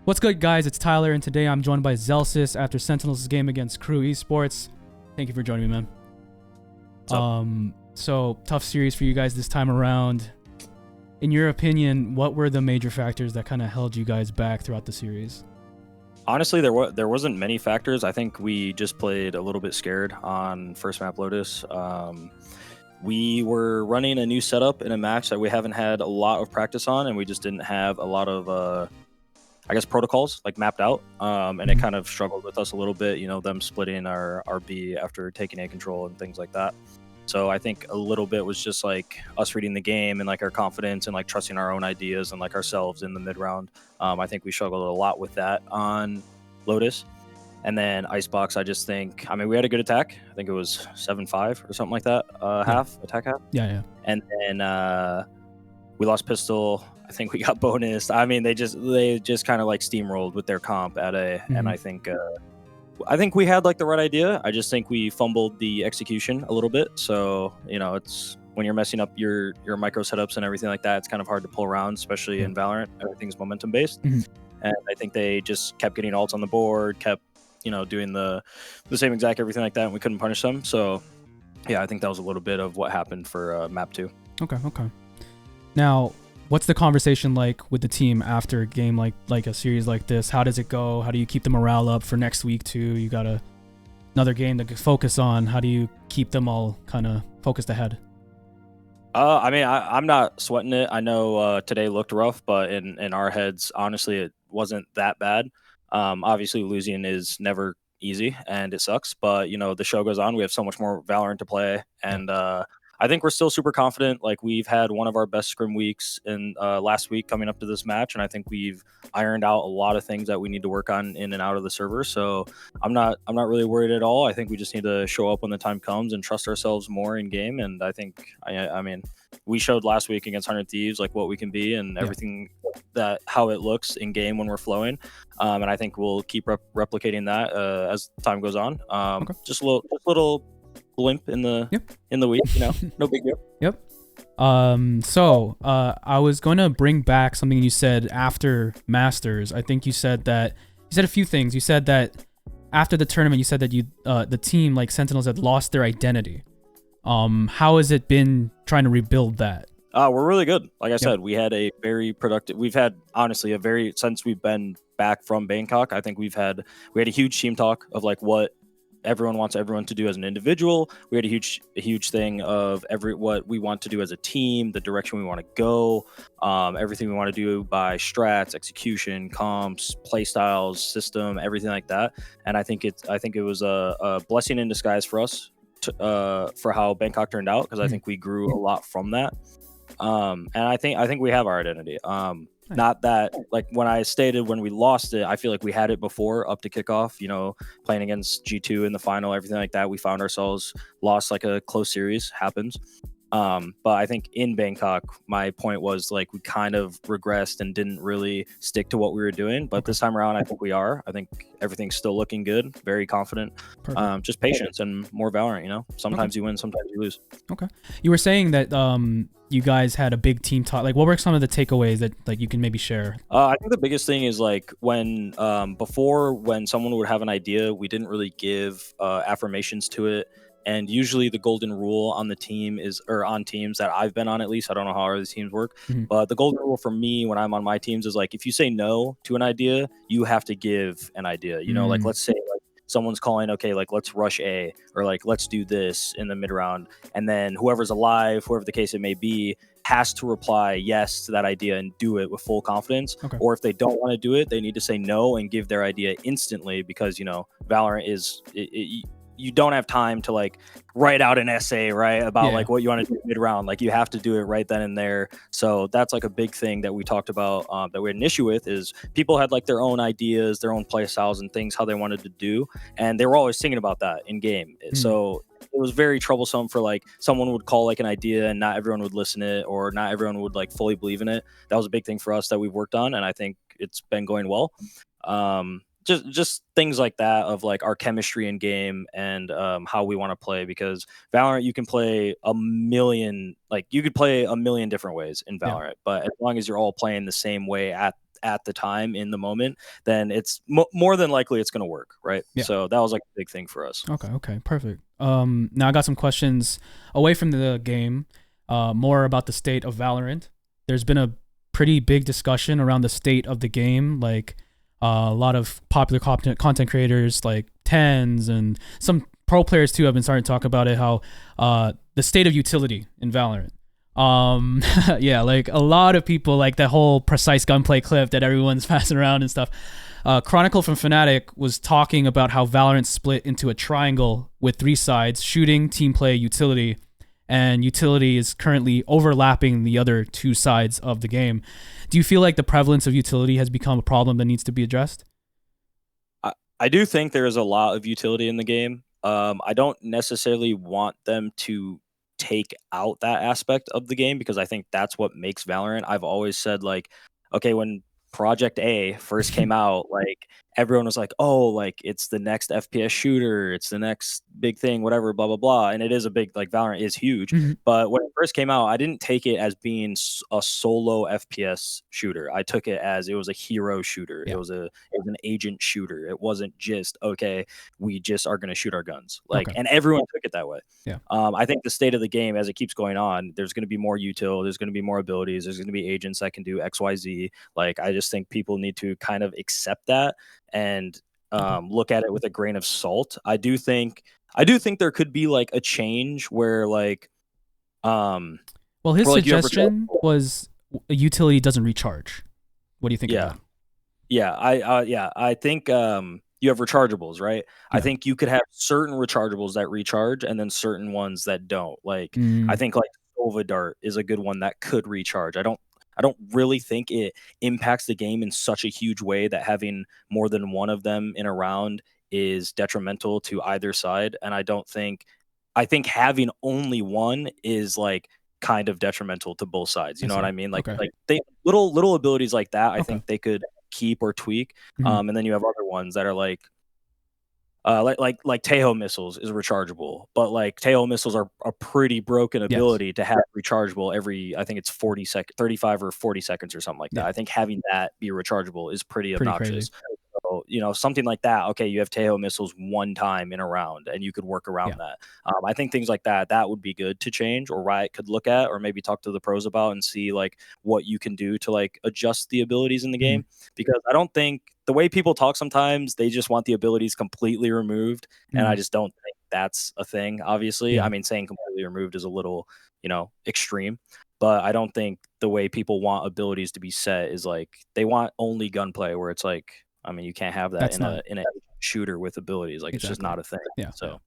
What's good, guys? It's Tyler, and today I'm joined by Zellsis after Sentinels' game against KRU Esports. Thank you for joining me, man. What's up? So tough series for you guys this time around. In your opinion, what were the major factors that kind of held you guys back throughout the series? Honestly, there wasn't many factors. I think we just played a little bit scared on first map Lotus. We were running a new setup in a match that we haven't had a lot of practice on, and we just didn't have a lot of protocols like mapped out, and it kind of struggled with us a little bit, them splitting our B after taking A control and things like that. So I think a little bit was just like us reading the game and like our confidence and like trusting our own ideas and like ourselves in the mid round. I think we struggled a lot with that on Lotus. And then Icebox, I mean, we had a good attack. I think it was 7-5 or something like that, attack half. Yeah. And then we lost pistol. I think we got bonus. I mean, they just kind of like steamrolled with their comp at A, and I think we had like the right idea. I just think we fumbled the execution a little bit. So it's when you're messing up your micro setups and everything like that, it's kind of hard to pull around, especially in Valorant. Everything's momentum based, and I think they just kept getting ults on the board, kept doing the same exact everything like that, and we couldn't punish them. So yeah, I think that was a little bit of what happened for map 2. Okay. Now, what's the conversation like with the team after a game like a series like this? How does it go? How do you keep the morale up for next week too? You got another game to focus on. How do you keep them all kind of focused ahead? I mean, I'm not sweating it. I know today looked rough, but in our heads, honestly, it wasn't that bad. Obviously, losing is never easy and it sucks, but the show goes on. We have so much more Valorant to play, and I think we're still super confident. Like, we've had one of our best scrim weeks in last week coming up to this match, and I think we've ironed out a lot of things that we need to work on in and out of the server. So I'm not really worried at all. I think we just need to show up when the time comes and trust ourselves more in game. And I think I mean, we showed last week against 100 Thieves like what we can be and everything that how it looks in game when we're flowing. And I think we'll keep replicating that as time goes on. Just a little blimp in the week, no big deal. Yep. So I was going to bring back something you said after Masters. I think you said a few things. You said that after the tournament, you said that the team, like Sentinels, had lost their identity. How has it been trying to rebuild that? We're really good. Like I said, we had a very productive. We've had honestly since we've been back from Bangkok. I think we had a huge team talk of like what everyone wants everyone to do as an individual. We had a huge thing of what we want to do as a team, the direction we want to go, everything we want to do by strats, execution, comps, play styles, system, everything like that. And I think it was a blessing in disguise for us for how Bangkok turned out, because I think we grew a lot from that. And I think we have our identity. Not that, like, when I stated when we lost it, I feel like we had it before up to kickoff, playing against G2 in the final, everything like that. We found ourselves lost like a close series, happens. But I think in Bangkok, my point was like we kind of regressed and didn't really stick to what we were doing. But this time around, I think we are. I think everything's still looking good, very confident. Just patience and more Valorant, Sometimes you win, sometimes you lose. Okay. You were saying that you guys had a big team talk. Like, what were some of the takeaways that like you can maybe share? I think the biggest thing is like when someone would have an idea, we didn't really give affirmations to it. And usually the golden rule on the team on teams that I've been on, at least, I don't know how other teams work, but the golden rule for me when I'm on my teams is like, if you say no to an idea, you have to give an idea. Like, let's say like someone's calling, okay, like let's rush A, or like let's do this in the mid round, and then whoever's alive, whoever the case it may be, has to reply yes to that idea and do it with full confidence. Or if they don't want to do it, they need to say no and give their idea instantly, because Valorant is you don't have time to like write out an essay, right, about like what you want to do mid round. Like, you have to do it right then and there. So that's like a big thing that we talked about, that we had an issue with, is people had like their own ideas, their own play styles and things, how they wanted to do, and they were always thinking about that in game. So it was very troublesome for like someone would call like an idea and not everyone would listen to it, or not everyone would like fully believe in it. That was a big thing for us that we've worked on, and I think it's been going well. Just things like that of like our chemistry in game and how we want to play, because Valorant, you can play a million different ways in Valorant, but as long as you're all playing the same way at at the time in the moment, then it's more than likely it's going to work, right? Yeah. So that was like a big thing for us. Okay, perfect. Now I got some questions away from the game, more about the state of Valorant. There's been a pretty big discussion around the state of the game, like a lot of popular content creators like Tens and some pro players too have been starting to talk about it, how the state of utility in Valorant. Yeah, like a lot of people like that whole precise gunplay clip that everyone's passing around and stuff. Chronicle from Fnatic was talking about how Valorant split into a triangle with 3 sides: shooting, team play, utility, and utility is currently overlapping the other 2 sides of the game. Do you feel like the prevalence of utility has become a problem that needs to be addressed? I do think there is a lot of utility in the game. I don't necessarily want them to take out that aspect of the game because I think that's what makes Valorant. I've always said like, okay, when Project A first came out, like everyone was like, "Oh, like it's the next FPS shooter, it's the next big thing, whatever, blah blah blah." And it is a big like Valorant is huge, Mm-hmm. but when it first came out, I didn't take it as being a solo FPS shooter. I took it as it was a hero shooter. Yeah. It was an agent shooter. It wasn't just okay, we just are going to shoot our guns. Like, Okay. and everyone took it that way. Yeah. I think the state of the game as it keeps going on, there's going to be more util, there's going to be more abilities, there's going to be agents that can do X, Y, Z. Like, I just think people need to kind of accept that and look at it with a grain of salt. I do think there could be like a change where like, well, his like suggestion was a utility doesn't recharge. What do you think of that? Yeah, I think you have rechargeables, right? Yeah. I think you could have certain rechargeables that recharge and then certain ones that don't. Like I think like Sova Dart is a good one that could recharge. I don't really think it impacts the game in such a huge way that having more than one of them in a round is detrimental to either side. And I think having only one is like kind of detrimental to both sides. You know what I mean? Like Okay. like they little abilities like that, I Okay. think they could keep or tweak. Mhm. And then you have other ones that are like Teho missiles is rechargeable, but like Teho missiles are a pretty broken Yes. ability to have rechargeable every I think it's 35 or 40 seconds or something like that. Yeah. I think having that be rechargeable is pretty Pretty obnoxious. crazy. So, you know, something like that. Okay, you have Teho missiles one time in a round, and you could work Yeah. around that. I think things like that would be good to change, or Riot could look at, or maybe talk to the pros about and see like what you can do to like adjust the abilities in the game. Because I don't think the way people talk sometimes they just want the abilities completely removed, and I just don't think that's a thing. Obviously, Yeah. I mean saying completely removed is a little extreme. But I don't think the way people want abilities to be set is like they want only gunplay, where it's like, I mean, you can't have that That's in not a shooter with abilities. Like it's just exactly. not a thing. Yeah. So